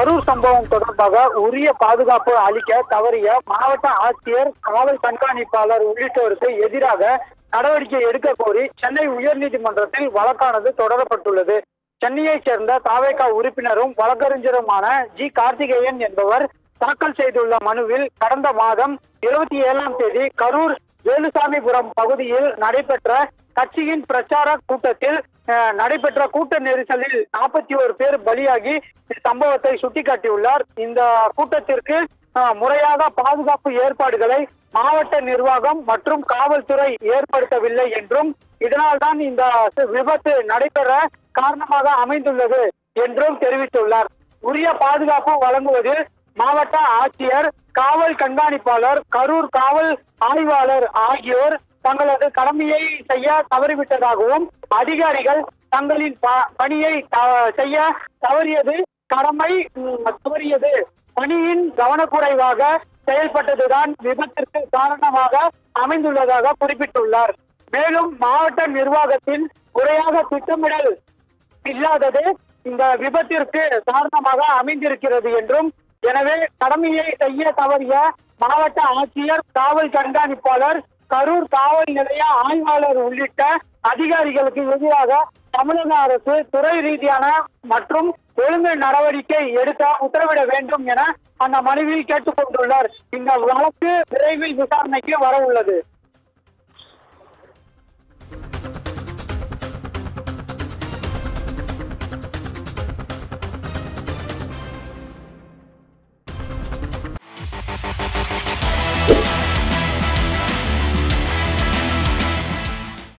கரூர் சம்பவம் தொடர்பாக உரிய பாதுகாப்பு அளிக்க தவறிய மாவட்ட ஆட்சியர், காவல் கண்காணிப்பாளர் உள்ளிட்டோருக்கு எதிராக நடவடிக்கை எடுக்க கோரி சென்னை உயர்நீதிமன்றத்தில் வழக்கானது தொடரப்பட்டுள்ளது. சென்னையைச் சேர்ந்த தாவேகா உறுப்பினரும் வழக்கறிஞருமான ஜி கார்த்திகேயன் என்பவர் தாக்கல் செய்துள்ள மனுவில் கடந்த மாதம் 27ஆம் தேதி கரூர் வேலுசாமிபுரம் பகுதியில் நடைபெற்ற கட்சியின் பிரச்சார கூட்டத்தில் நடைபெற்ற கூட்ட நெரிசலில் 41 பேர் பலியாகி சம்பவத்தை சுட்டிக்காட்டியுள்ளார். இந்த கூட்டத்திற்கு முறையாக பாதுகாப்பு ஏற்பாடுகளை மாவட்ட நிர்வாகம் மற்றும் காவல்துறை ஏற்படுத்தவில்லை என்றும், இதனால்தான் இந்த விபத்து நடைபெற காரணமாக அமைந்துள்ளது என்றும் தெரிவித்துள்ளார். உரிய பாதுகாப்பு வழங்குவதில் மாவட்ட ஆட்சியர், காவல் கண்காணிப்பாளர், கரூர் காவல் ஆய்வாளர் ஆகியோர் தங்களது கடமையை செய்ய தவறிவிட்டதாகவும், அதிகாரிகள் தங்களின் பணியை செய்ய தவறியது கடமை தவறியது பணியின் கவனக்குறைவாக செயல்பட்டதுதான் விபத்திற்கு காரணமாக அமைந்துள்ளதாக குறிப்பிட்டுள்ளார். மேலும் மாவட்ட நிர்வாகத்தின் முறையாக திட்டமிடல் இல்லாதது இந்த விபத்திற்கு காரணமாக அமைந்திருக்கிறது என்றும், எனவே கடமையை செய்ய தவறிய மாவட்ட ஆட்சியர், காவல் கண்காணிப்பாளர், கரூர் காவல் நிலைய ஆய்வாளர் உள்ளிட்ட அதிகாரிகளுக்கு எதிராக தமிழக அரசு துறை ரீதியான மற்றும் ஒழுங்கு நடவடிக்கை எடுக்க உத்தரவிட வேண்டும் என அந்த மனுவில் கேட்டுக் கொண்டுள்ளார். இந்த வழக்கு விரைவில் விசாரணைக்கு வர உள்ளது.